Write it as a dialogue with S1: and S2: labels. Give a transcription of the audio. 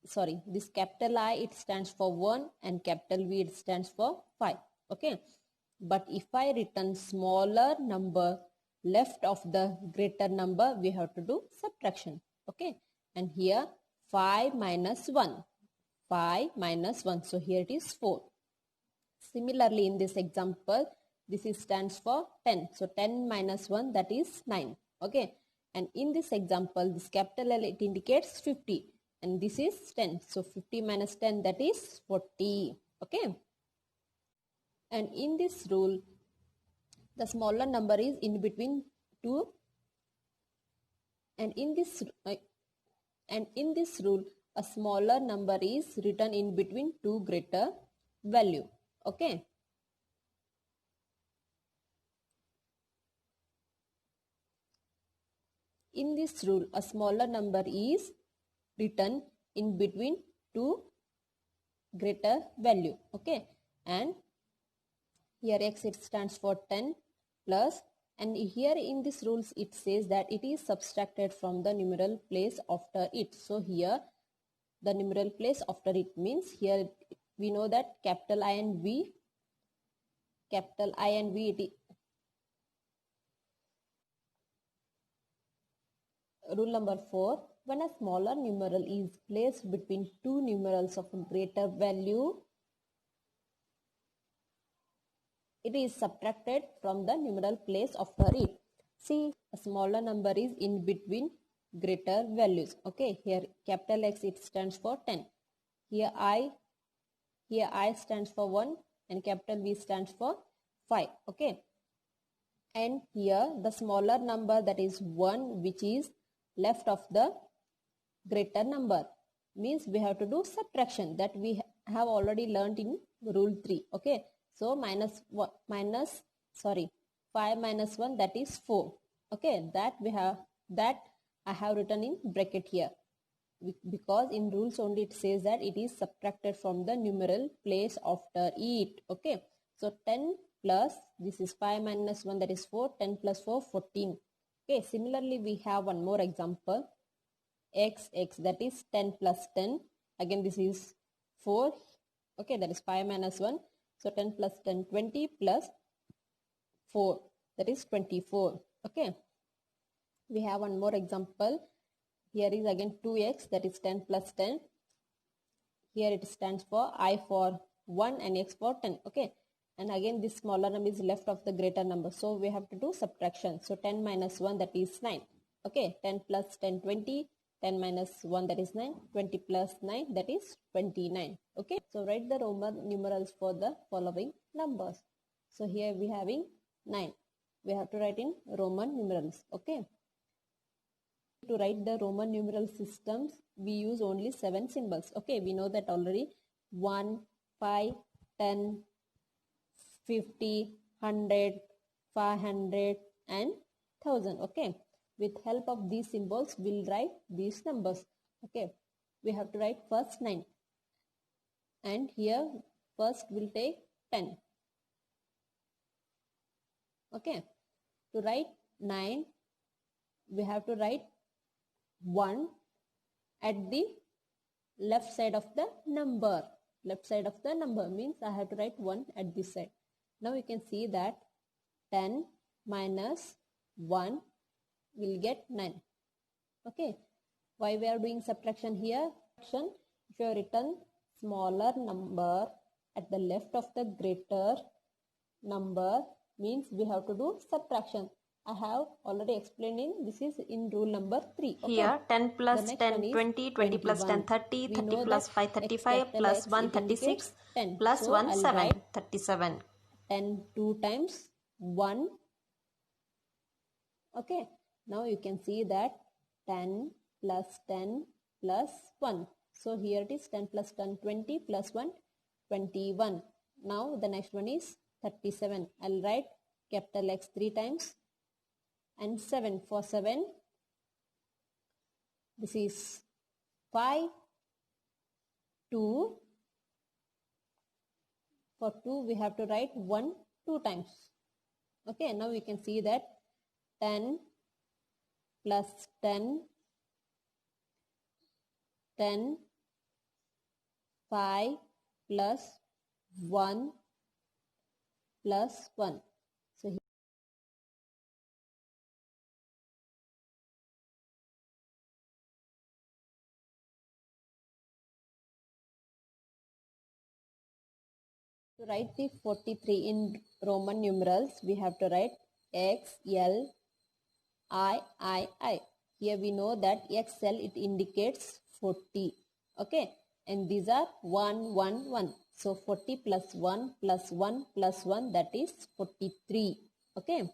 S1: sorry, this capital I, it stands for 1, and capital V, it stands for 5. Okay, but if I return smaller number left of the greater number, we have to do subtraction. Okay, and here 5 minus 1, 5 minus 1, so here it is 4. Similarly, in this example, this is stands for 10, so 10 minus 1, that is 9. Okay, and in this example, this capital L, it indicates 50, and this is 10, so 50 minus 10, that is 40. Okay, and in this rule, the smaller number is in between 2, and in this rule, a smaller number is written in between two greater value. Okay, in this rule, a smaller number is written in between two greater value. Okay, and here x, it stands for 10 plus, and here in this rules it says that it is subtracted from the numeral place after it. So here the numeral place after it means, here we know that capital I and V, rule number 4, when a smaller numeral is placed between two numerals of greater value, it is subtracted from the numeral place after it. See, a smaller number is in between greater values. Okay, here capital X, it stands for 10. Here I stands for 1, and capital V stands for 5. Okay, and here the smaller number, that is 1, which is left of the greater number, means we have to do subtraction, that we have already learned in rule 3. Okay, so 5 minus 1, that is 4. Okay, that I have written in bracket here, because in rules only it says that it is subtracted from the numeral place after it. Okay, so 10 plus, this is 5 minus 1, that is 4, 10 plus 4, 14. Okay, similarly we have one more example, x, that is 10 plus 10, again this is 4. Okay, that is 5 minus 1, so 10 plus 10, 20 plus 4, that is 24. Okay, we have one more example, here is again 2x, that is 10 plus 10, here it stands for I for 1 and x for 10. Okay, and again this smaller number is left of the greater number, so we have to do subtraction. So 10 minus 1, that is 9. Okay, 10 plus 10, 20, 10 minus 1, that is 9, 20 plus 9, that is 29. Okay, so write the Roman numerals for the following numbers. So here we having 9, we have to write in Roman numerals. Okay, to write the Roman numeral systems, we use only 7 symbols. Okay, we know that already, 1, 5, 10, 50, 100, 500 and 1000. Okay, with help of these symbols we'll write these numbers. Okay, we have to write first 9, and here first we'll take 10. Okay, to write 9 we have to write 1 at the left side of the number. Left side of the number means I have to write 1 at this side. Now you can see that 10 minus 1 will get 9. Okay, why we are doing subtraction here? If you have written smaller number at the left of the greater number, means we have to do subtraction. I have already explained this is in rule number 3. Okay?
S2: Here 10 plus 10, 20, 20 plus 10, 30, 30 plus 5, 35, plus 1, 36, plus
S1: so
S2: 1,
S1: I'll
S2: 7,
S1: write
S2: 37.
S1: 10 2 times 1. Okay, now you can see that 10 plus 10 plus 1. So here it is 10 plus 10, 20 plus 1, 21. Now the next one is 37. I'll write capital X 3 times and 7 for 7. This is 5, 2. For 2 we have to write 1 2 times. Okay, now we can see that 10 plus 10, 10 5 plus 1 plus 1. So to write the 43 in Roman numerals, we have to write X, L, I. Here we know that XL, it indicates 40. Okay. And these are 1, 1, 1. So 40 plus 1 plus 1 plus 1, that is 43. Okay.